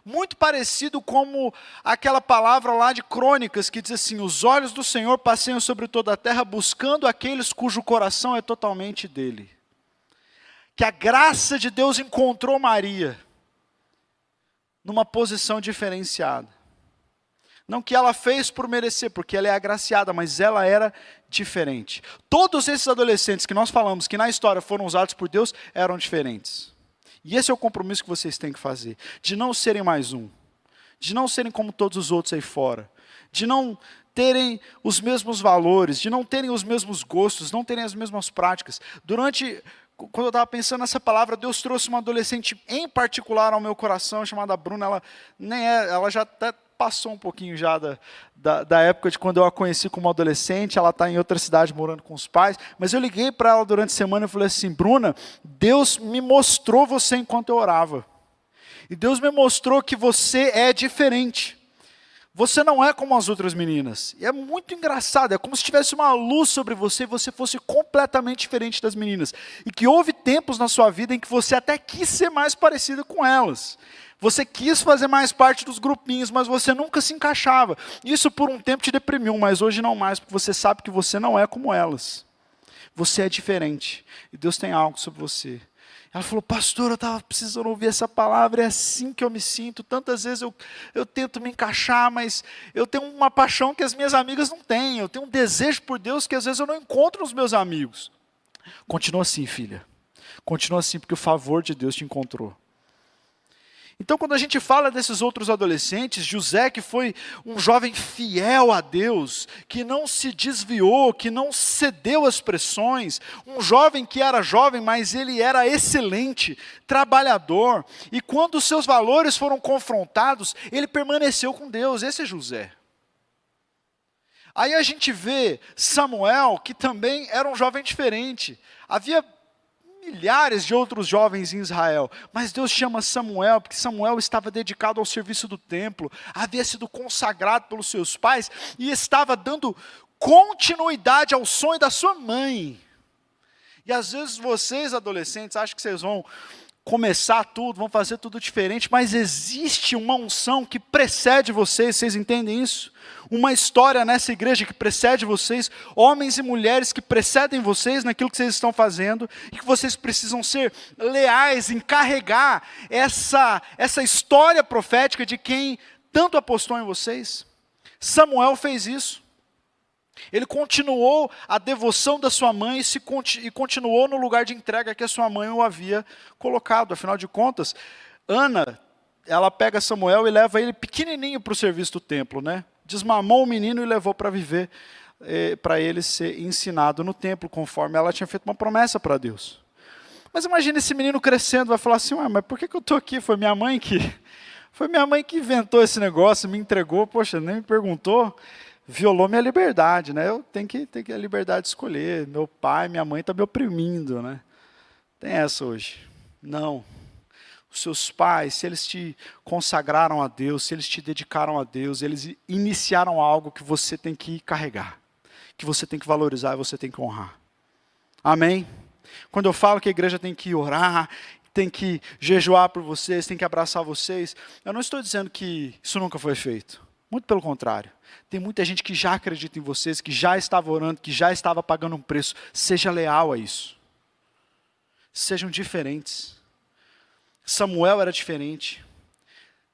Muito parecido como aquela palavra lá de Crônicas que diz assim, os olhos do Senhor passeiam sobre toda a terra buscando aqueles cujo coração é totalmente dele. Que a graça de Deus encontrou Maria numa posição diferenciada. Não que ela fez por merecer, porque ela é agraciada, mas ela era diferente. Todos esses adolescentes que nós falamos que na história foram usados por Deus, eram diferentes. E esse é o compromisso que vocês têm que fazer. De não serem mais um. De não serem como todos os outros aí fora. De não terem os mesmos valores, de não terem os mesmos gostos, não terem as mesmas práticas. Quando eu estava pensando nessa palavra, Deus trouxe uma adolescente em particular ao meu coração, chamada Bruna. Ela já até passou um pouquinho já da época de quando eu a conheci como adolescente. Ela está em outra cidade morando com os pais. Mas eu liguei para ela durante a semana e falei assim, Bruna, Deus me mostrou você enquanto eu orava. E Deus me mostrou que você é diferente. Você não é como as outras meninas. E é muito engraçado, é como se tivesse uma luz sobre você e você fosse completamente diferente das meninas. E que houve tempos na sua vida em que você até quis ser mais parecida com elas. Você quis fazer mais parte dos grupinhos, mas você nunca se encaixava. Isso por um tempo te deprimiu, mas hoje não mais, porque você sabe que você não é como elas. Você é diferente. E Deus tem algo sobre você. Ela falou, pastor, eu estava precisando ouvir essa palavra, é assim que eu me sinto. Tantas vezes eu tento me encaixar, mas eu tenho uma paixão que as minhas amigas não têm. Eu tenho um desejo por Deus que às vezes eu não encontro nos meus amigos. Continua assim, filha. Continua assim, porque o favor de Deus te encontrou. Então, quando a gente fala desses outros adolescentes, José, que foi um jovem fiel a Deus, que não se desviou, que não cedeu às pressões, um jovem que era jovem, mas ele era excelente, trabalhador, e quando os seus valores foram confrontados, ele permaneceu com Deus. Esse é José. Aí a gente vê Samuel, que também era um jovem diferente. Havia milhares de outros jovens em Israel, mas Deus chama Samuel, porque Samuel estava dedicado ao serviço do templo, havia sido consagrado pelos seus pais, e estava dando continuidade ao sonho da sua mãe. E às vezes vocês, adolescentes, acham que vocês vão começar tudo, vão fazer tudo diferente, mas existe uma unção que precede vocês entendem isso? Uma história nessa igreja que precede vocês, homens e mulheres que precedem vocês naquilo que vocês estão fazendo, e que vocês precisam ser leais em carregar essa história profética de quem tanto apostou em vocês. Samuel fez isso. Ele continuou a devoção da sua mãe e continuou no lugar de entrega que a sua mãe o havia colocado. Afinal de contas, Ana, ela pega Samuel e leva ele pequenininho para o serviço do templo, né? Desmamou o menino e levou para viver, para ele ser ensinado no templo, conforme ela tinha feito uma promessa para Deus. Mas imagina esse menino crescendo, vai falar assim, ué, mas por que eu estou aqui? Foi minha mãe que inventou esse negócio, me entregou, poxa, nem me perguntou, violou minha liberdade, né? Eu tenho que ter a liberdade de escolher. Meu pai, minha mãe estão me oprimindo, né? Tem essa hoje. Não. Os seus pais, se eles te consagraram a Deus, se eles te dedicaram a Deus, eles iniciaram algo que você tem que carregar, que você tem que valorizar e você tem que honrar. Amém? Quando eu falo que a igreja tem que orar, tem que jejuar por vocês, tem que abraçar vocês, eu não estou dizendo que isso nunca foi feito. Muito pelo contrário. Tem muita gente que já acredita em vocês, que já estava orando, que já estava pagando um preço. Seja leal a isso. Sejam diferentes. Samuel era diferente.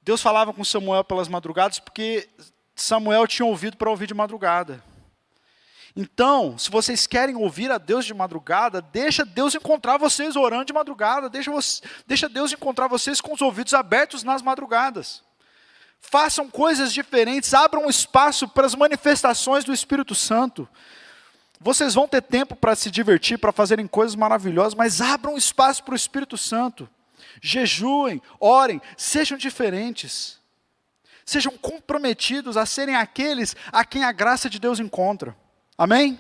Deus falava com Samuel pelas madrugadas porque Samuel tinha ouvido para ouvir de madrugada. Então, se vocês querem ouvir a Deus de madrugada, deixa Deus encontrar vocês orando de madrugada, deixa Deus encontrar vocês com os ouvidos abertos nas madrugadas. Façam coisas diferentes, abram espaço para as manifestações do Espírito Santo. Vocês vão ter tempo para se divertir, para fazerem coisas maravilhosas, mas abram espaço para o Espírito Santo. Jejuem, orem, sejam diferentes. Sejam comprometidos a serem aqueles a quem a graça de Deus encontra. Amém?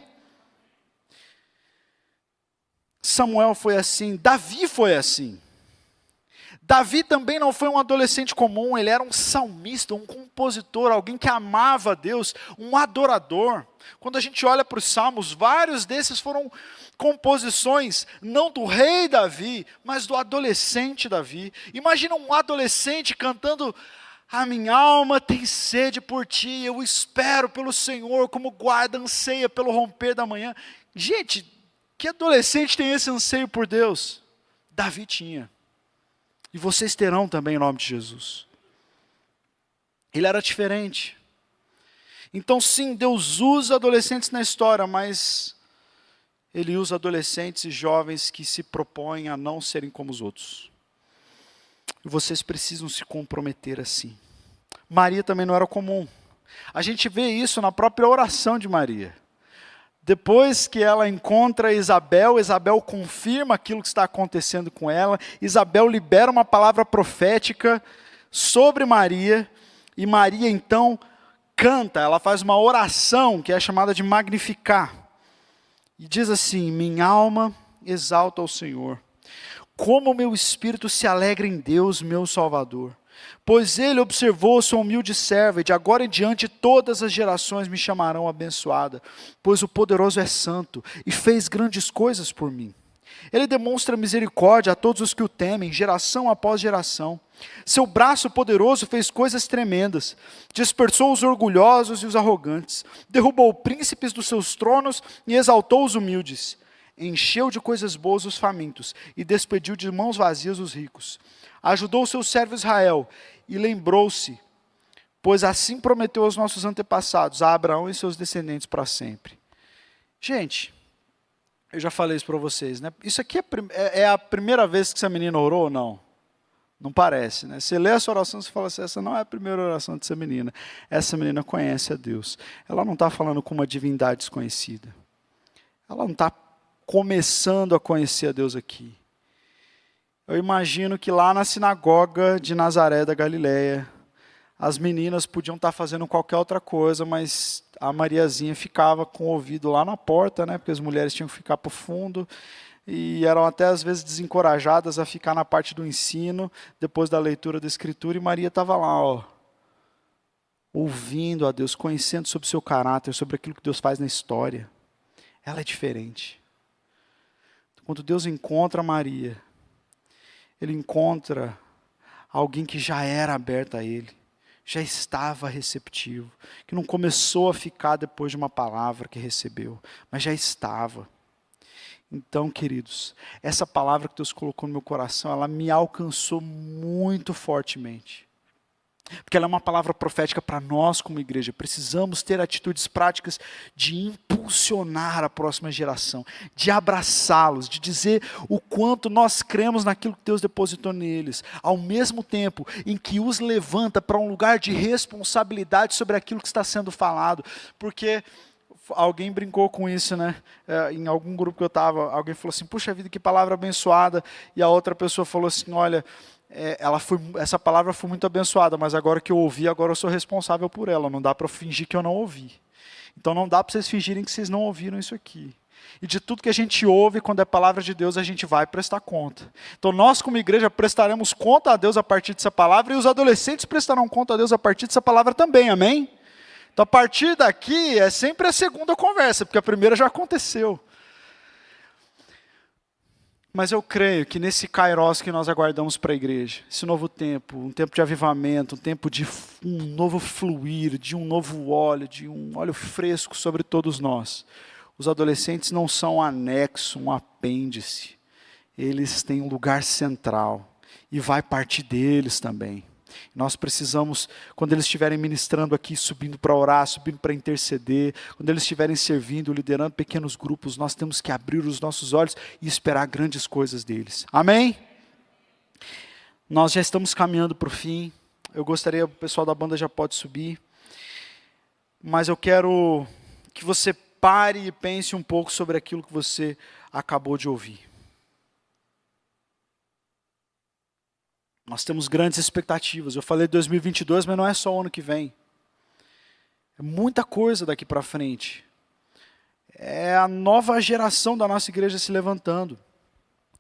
Samuel foi assim, Davi foi assim. Davi também não foi um adolescente comum, ele era um salmista, um compositor, alguém que amava a Deus, um adorador. Quando a gente olha para os salmos, vários desses foram composições, não do rei Davi, mas do adolescente Davi. Imagina um adolescente cantando: a minha alma tem sede por ti, eu espero pelo Senhor, como guarda anseia pelo romper da manhã. Gente, que adolescente tem esse anseio por Deus? Davi tinha. E vocês terão também em nome de Jesus. Ele era diferente. Então sim, Deus usa adolescentes na história, mas Ele usa adolescentes e jovens que se propõem a não serem como os outros. E vocês precisam se comprometer assim. Maria também não era comum. A gente vê isso na própria oração de Maria. Depois que ela encontra Isabel, Isabel confirma aquilo que está acontecendo com ela. Isabel libera uma palavra profética sobre Maria. E Maria então canta, ela faz uma oração que é chamada de Magnificar. E diz assim: minha alma exalta ao Senhor. Como meu espírito se alegra em Deus, meu Salvador. Pois Ele observou sua humilde serva, e de agora em diante todas as gerações me chamarão abençoada. Pois o poderoso é santo, e fez grandes coisas por mim. Ele demonstra misericórdia a todos os que o temem, geração após geração. Seu braço poderoso fez coisas tremendas. Dispersou os orgulhosos e os arrogantes. Derrubou príncipes dos seus tronos e exaltou os humildes. Encheu de coisas boas os famintos e despediu de mãos vazias os ricos. Ajudou o seu servo Israel e lembrou-se, pois assim prometeu aos nossos antepassados, a Abraão e seus descendentes para sempre. Gente, eu já falei isso para vocês, né? Isso aqui é a primeira vez que essa menina orou ou não? Não parece, né? Você lê essa oração e fala assim: essa não é a primeira oração dessa menina. Essa menina conhece a Deus. Ela não está falando com uma divindade desconhecida. Ela não está começando a conhecer a Deus aqui. Eu imagino que lá na sinagoga de Nazaré da Galileia, as meninas podiam estar fazendo qualquer outra coisa, mas a Mariazinha ficava com o ouvido lá na porta, né? Porque as mulheres tinham que ficar para o fundo, e eram até às vezes desencorajadas a ficar na parte do ensino, depois da leitura da Escritura, e Maria estava lá, ó, ouvindo a Deus, conhecendo sobre o seu caráter, sobre aquilo que Deus faz na história. Ela é diferente. Quando Deus encontra Maria, Ele encontra alguém que já era aberto a Ele, já estava receptivo, que não começou a ficar depois de uma palavra que recebeu, mas já estava. Então, queridos, essa palavra que Deus colocou no meu coração, ela me alcançou muito fortemente. Porque ela é uma palavra profética para nós como igreja. Precisamos ter atitudes práticas de impulsionar a próxima geração, de abraçá-los, de dizer o quanto nós cremos naquilo que Deus depositou neles, ao mesmo tempo em que os levanta para um lugar de responsabilidade sobre aquilo que está sendo falado. Porque alguém brincou com isso, né? Em algum grupo que eu estava, alguém falou assim, puxa vida, que palavra abençoada. E a outra pessoa falou assim, olha, essa palavra foi muito abençoada, mas agora que eu ouvi, agora eu sou responsável por ela. Não dá para fingir que eu não ouvi. Então não dá para vocês fingirem que vocês não ouviram isso aqui. E de tudo que a gente ouve, quando é palavra de Deus, a gente vai prestar conta. Então nós, como igreja, prestaremos conta a Deus a partir dessa palavra, e os adolescentes prestarão conta a Deus a partir dessa palavra também, amém? Então a partir daqui é sempre a segunda conversa, porque a primeira já aconteceu. Mas eu creio que nesse kairos que nós aguardamos para a igreja, esse novo tempo, um tempo de avivamento, um tempo de um novo fluir, de um novo óleo, de um óleo fresco sobre todos nós. Os adolescentes não são um anexo, um apêndice. Eles têm um lugar central e vai partir deles também. Nós precisamos, quando eles estiverem ministrando aqui, subindo para orar, subindo para interceder, quando eles estiverem servindo, liderando pequenos grupos, nós temos que abrir os nossos olhos e esperar grandes coisas deles. Amém? Nós já estamos caminhando para o fim. Eu gostaria, o pessoal da banda já pode subir, mas eu quero que você pare e pense um pouco sobre aquilo que você acabou de ouvir. Nós temos grandes expectativas. Eu falei 2022, mas não é só o ano que vem. É muita coisa daqui para frente. É a nova geração da nossa igreja se levantando.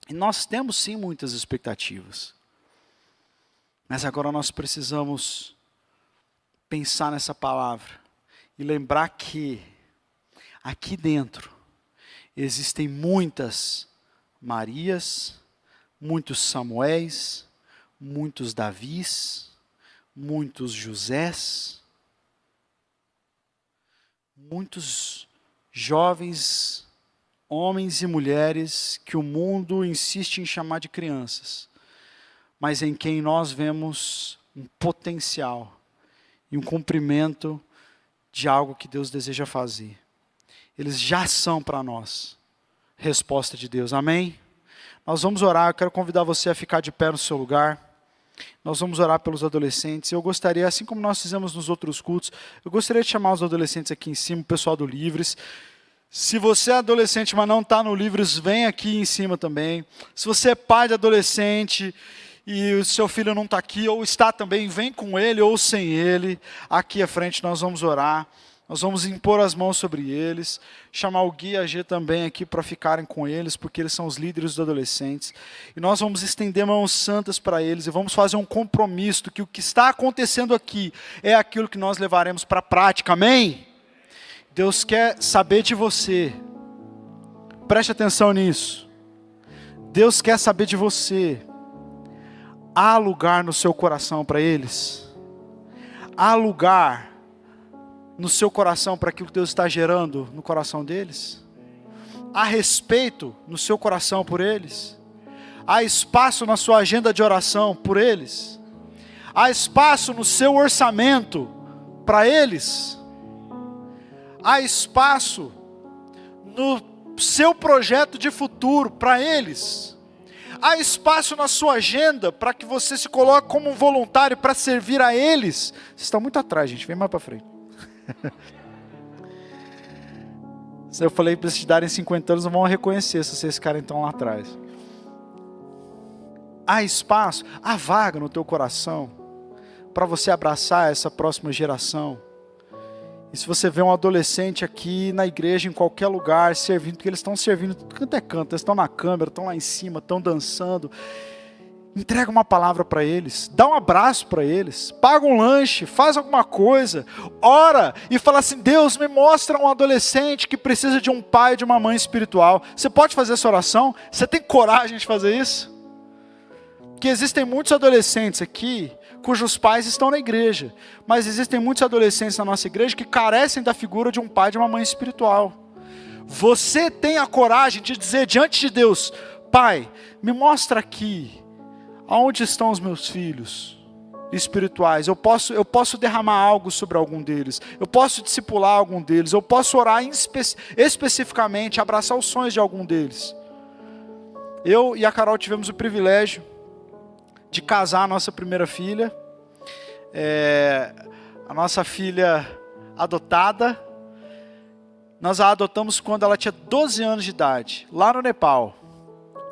E nós temos sim muitas expectativas. Mas agora nós precisamos pensar nessa palavra e lembrar que aqui dentro existem muitas Marias, muitos Samuéis, muitos Davis, muitos Josés, muitos jovens, homens e mulheres que o mundo insiste em chamar de crianças, mas em quem nós vemos um potencial e um cumprimento de algo que Deus deseja fazer. Eles já são para nós resposta de Deus, amém? Nós vamos orar, eu quero convidar você a ficar de pé no seu lugar. Nós vamos orar pelos adolescentes. Eu gostaria, assim como nós fizemos nos outros cultos, eu gostaria de chamar os adolescentes aqui em cima, o pessoal do Livres. Se você é adolescente, mas não está no Livres, vem aqui em cima também. Se você é pai de adolescente e o seu filho não está aqui, ou está também, vem com ele ou sem ele. Aqui à frente nós vamos orar. Nós vamos impor as mãos sobre eles, chamar o Gui e a G também aqui para ficarem com eles, porque eles são os líderes dos adolescentes. E nós vamos estender mãos santas para eles e vamos fazer um compromisso que o que está acontecendo aqui é aquilo que nós levaremos para a prática, amém? Deus quer saber de você. Preste atenção nisso. Deus quer saber de você. Há lugar no seu coração para eles? Há lugar no seu coração para aquilo que Deus está gerando no coração deles? Há respeito no seu coração por eles? Há espaço na sua agenda de oração por eles? Há espaço no seu orçamento para eles? Há espaço no seu projeto de futuro para eles? Há espaço na sua agenda para que você se coloque como um voluntário para servir a eles? Vocês estão muito atrás, gente, vem mais para frente. Se eu falei para vocês darem 50 anos, não vão reconhecer se vocês ficarem tão lá atrás. Há espaço, há vaga no teu coração para você abraçar essa próxima geração. E se você vê um adolescente aqui na igreja, em qualquer lugar, servindo, porque eles estão servindo, canto é canto, eles estão na câmera, estão lá em cima, estão dançando. Entrega uma palavra para eles, dá um abraço para eles, paga um lanche, faz alguma coisa, ora e fala assim: Deus, me mostra um adolescente que precisa de um pai e de uma mãe espiritual. Você pode fazer essa oração? Você tem coragem de fazer isso? Porque existem muitos adolescentes aqui cujos pais estão na igreja, mas existem muitos adolescentes na nossa igreja que carecem da figura de um pai e de uma mãe espiritual. Você tem a coragem de dizer diante de Deus: Pai, me mostra aqui aonde estão os meus filhos espirituais. Eu posso derramar algo sobre algum deles. Eu posso discipular algum deles. Eu posso orar especificamente, abraçar os sonhos de algum deles. Eu e a Carol tivemos o privilégio de casar a nossa primeira filha. A nossa filha adotada. Nós a adotamos quando ela tinha 12 anos de idade, lá no Nepal.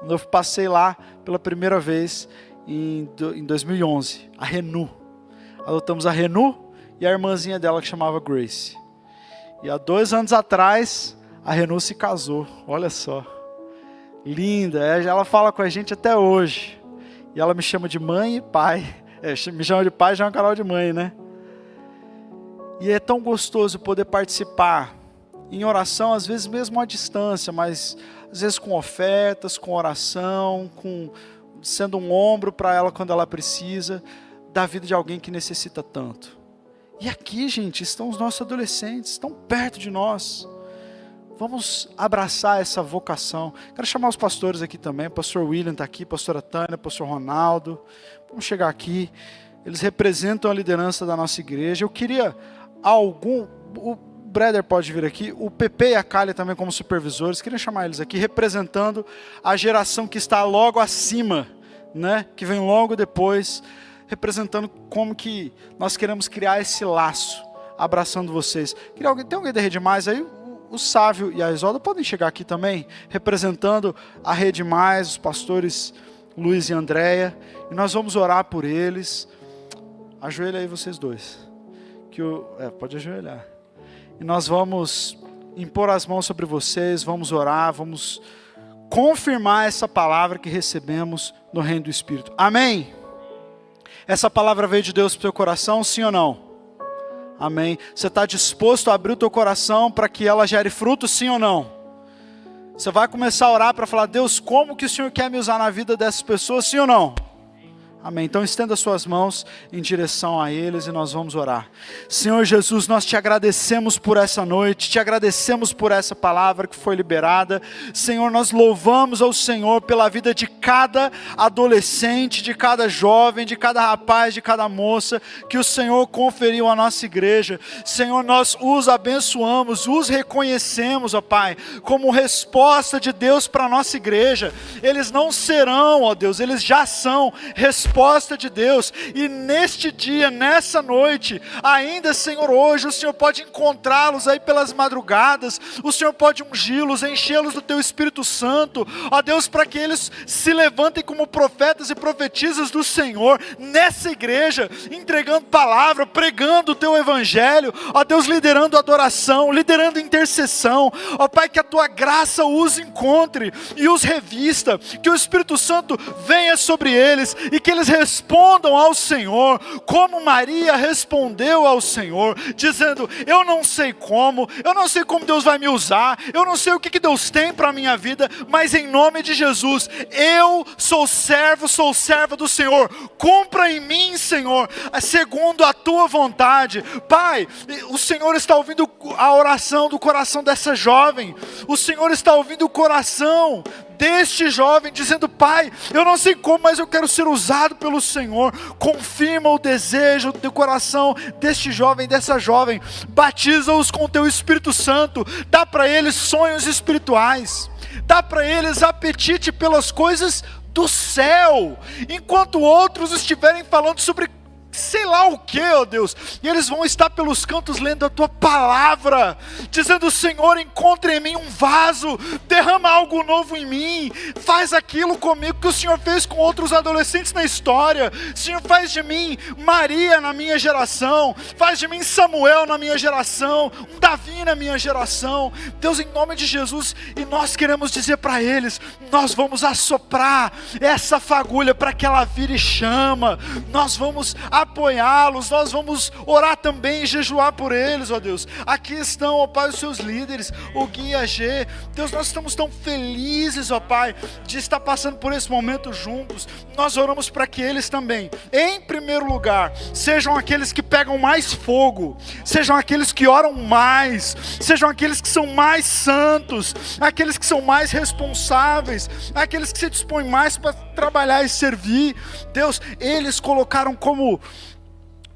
Eu passei lá pela primeira vez em 2011, a Renu. Adotamos a Renu e a irmãzinha dela que chamava Grace. E há 2 anos atrás, a Renu se casou, olha só. Linda, ela fala com a gente até hoje. E ela me chama de mãe e pai. Me chama de pai, já é um canal de mãe, né? E é tão gostoso poder participar em oração, às vezes mesmo à distância, mas às vezes com ofertas, com oração, sendo um ombro para ela quando ela precisa, da vida de alguém que necessita tanto. E aqui, gente, estão os nossos adolescentes, estão perto de nós. Vamos abraçar essa vocação. Quero chamar os pastores aqui também, o pastor William está aqui, a pastora Tânia, o pastor Ronaldo. Vamos chegar aqui. Eles representam a liderança da nossa igreja. Eu queria o Brother pode vir aqui, o Pepe e a Kali também como supervisores, queria chamar eles aqui, representando a geração que está logo acima, né? Que vem logo depois, representando como que nós queremos criar esse laço, abraçando vocês. Tem alguém da Rede Mais aí? O Sávio e a Isolda podem chegar aqui também, representando a Rede Mais, os pastores Luiz e Andréia, e nós vamos orar por eles. Ajoelha aí vocês dois. Pode ajoelhar. E nós vamos impor as mãos sobre vocês, vamos orar, vamos confirmar essa palavra que recebemos no reino do Espírito. Amém? Essa palavra veio de Deus para o seu coração, sim ou não? Amém. Você está disposto a abrir o teu coração para que ela gere fruto, sim ou não? Você vai começar a orar para falar, Deus, como que o Senhor quer me usar na vida dessas pessoas, sim ou não? Amém. Então estenda suas mãos em direção a eles e nós vamos orar. Senhor Jesus, nós te agradecemos por essa noite, te agradecemos por essa palavra que foi liberada. Senhor, nós louvamos ao Senhor pela vida de cada adolescente, de cada jovem, de cada rapaz, de cada moça que o Senhor conferiu à nossa igreja. Senhor, nós os abençoamos, os reconhecemos, ó Pai, como resposta de Deus para a nossa igreja. Eles não serão, ó Deus, eles já são resposta de Deus, e neste dia, nessa noite, ainda Senhor, hoje o Senhor pode encontrá-los aí pelas madrugadas, o Senhor pode ungí-los, enchê-los do Teu Espírito Santo, ó Deus, para que eles se levantem como profetas e profetisas do Senhor, nessa igreja, entregando palavra, pregando o Teu Evangelho, ó Deus, liderando adoração, liderando intercessão, ó Pai, que a Tua graça os encontre e os revista, que o Espírito Santo venha sobre eles, e que eles respondam ao Senhor, como Maria respondeu ao Senhor, dizendo, eu não sei como Deus vai me usar, eu não sei o que Deus tem para a minha vida, mas em nome de Jesus, eu sou serva do Senhor, cumpra em mim, Senhor, segundo a Tua vontade. Pai, o Senhor está ouvindo a oração do coração dessa jovem, o Senhor está ouvindo o coração deste jovem, dizendo, Pai, eu não sei como, mas eu quero ser usado pelo Senhor. Confirma o desejo do coração deste jovem, dessa jovem, batiza-os com o Teu Espírito Santo, dá para eles sonhos espirituais, dá para eles apetite pelas coisas do céu, enquanto outros estiverem falando sobre sei lá o que, ó Deus, e eles vão estar pelos cantos lendo a Tua palavra, dizendo, Senhor, encontre em mim um vaso, derrama algo novo em mim, faz aquilo comigo que o Senhor fez com outros adolescentes na história. Senhor, faz de mim Maria na minha geração, faz de mim Samuel na minha geração, um Davi na minha geração, Deus, em nome de Jesus. E nós queremos dizer para eles, nós vamos assoprar essa fagulha para que ela vire chama, nós vamos apoiá-los, nós vamos orar também e jejuar por eles, ó Deus. Aqui estão, ó Pai, os seus líderes, o Gui e a G. Deus, nós estamos tão felizes, ó Pai, de estar passando por esse momento juntos. Nós oramos para que eles também, em primeiro lugar, sejam aqueles que pegam mais fogo, sejam aqueles que oram mais, sejam aqueles que são mais santos, aqueles que são mais responsáveis, aqueles que se dispõem mais para trabalhar e servir. Deus, eles colocaram como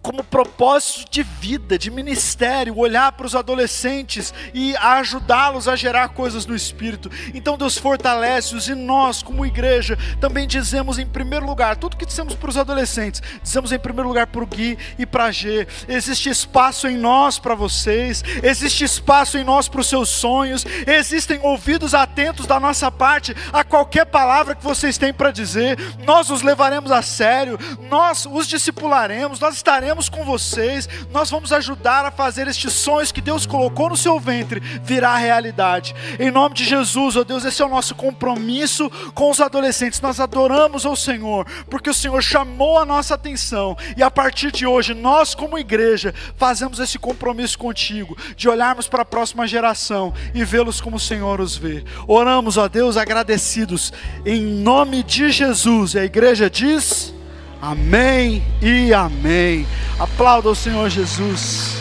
como propósito de vida, de ministério, olhar para os adolescentes e ajudá-los a gerar coisas no Espírito. Então Deus fortalece-os, e nós como igreja também dizemos em primeiro lugar, tudo que dissemos para os adolescentes, dizemos em primeiro lugar para o Gui e para a G, existe espaço em nós para vocês, existe espaço em nós para os seus sonhos, existem ouvidos atentos da nossa parte a qualquer palavra que vocês têm para dizer, nós os levaremos a sério, nós os discipularemos, nós estaremos com vocês, nós vamos ajudar a fazer estes sonhos que Deus colocou no seu ventre virar realidade. Em nome de Jesus, ó Deus, esse é o nosso compromisso com os adolescentes. Nós adoramos ao Senhor, porque o Senhor chamou a nossa atenção, e a partir de hoje, nós como igreja, fazemos esse compromisso contigo, de olharmos para a próxima geração e vê-los como o Senhor os vê. Oramos, ó Deus, agradecidos, em nome de Jesus. E a igreja diz... Amém e amém. Aplauda o Senhor Jesus.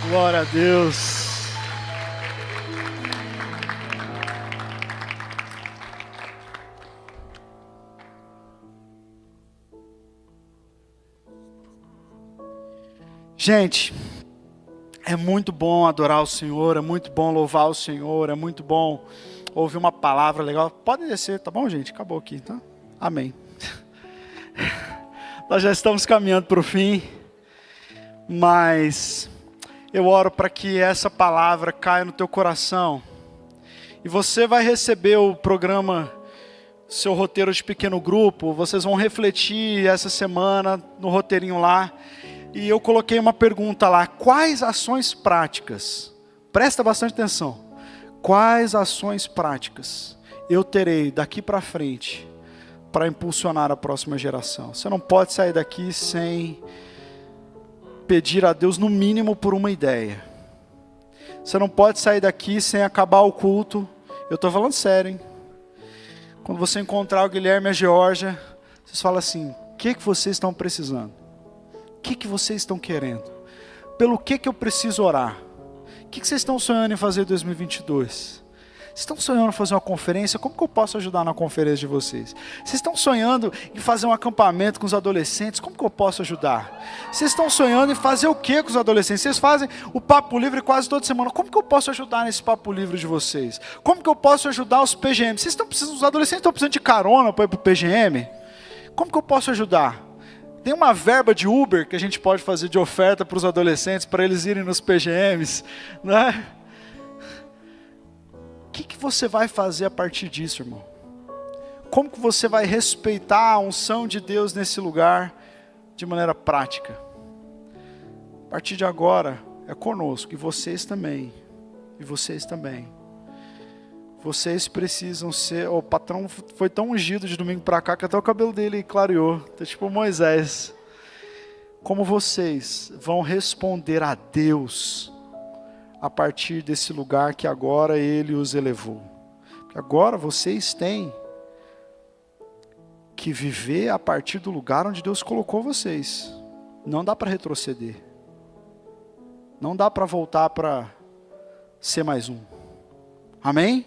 Glória a Deus. Gente, é muito bom adorar o Senhor, é muito bom louvar o Senhor, é muito bom ouvir uma palavra legal. Podem descer, tá bom, gente? Acabou aqui, tá? Amém. Nós já estamos caminhando para o fim, mas eu oro para que essa palavra caia no teu coração, e você vai receber o programa, seu roteiro de pequeno grupo, vocês vão refletir essa semana no roteirinho lá, e eu coloquei uma pergunta lá: quais ações práticas, presta bastante atenção, quais ações práticas eu terei daqui para frente para impulsionar a próxima geração? Você não pode sair daqui sem pedir a Deus no mínimo por uma ideia. Você não pode sair daqui sem acabar o culto. Eu estou falando sério, hein? Quando você encontrar o Guilherme e a Georgia, vocês falam assim: o que vocês estão precisando? O que vocês estão querendo? Pelo que eu preciso orar? O que vocês estão sonhando em fazer em 2022? Vocês estão sonhando em fazer uma conferência? Como que eu posso ajudar na conferência de vocês? Vocês estão sonhando em fazer um acampamento com os adolescentes? Como que eu posso ajudar? Vocês estão sonhando em fazer o que com os adolescentes? Vocês fazem o Papo Livre quase toda semana. Como que eu posso ajudar nesse Papo Livre de vocês? Como que eu posso ajudar os PGM? Vocês estão precisando, os adolescentes estão precisando de carona para ir para o PGM? Como que eu posso ajudar? Tem uma verba de Uber que a gente pode fazer de oferta para os adolescentes, para eles irem nos PGMs, né? O que você vai fazer a partir disso, irmão? Como que você vai respeitar a unção de Deus nesse lugar de maneira prática? A partir de agora, é conosco, e vocês também. E vocês também. Vocês precisam ser... O patrão foi tão ungido de domingo para cá que até o cabelo dele clareou. Tá tipo Moisés. Como vocês vão responder a Deus a partir desse lugar que agora Ele os elevou. Porque agora vocês têm que viver a partir do lugar onde Deus colocou vocês. Não dá para retroceder. Não dá para voltar para ser mais um. Amém?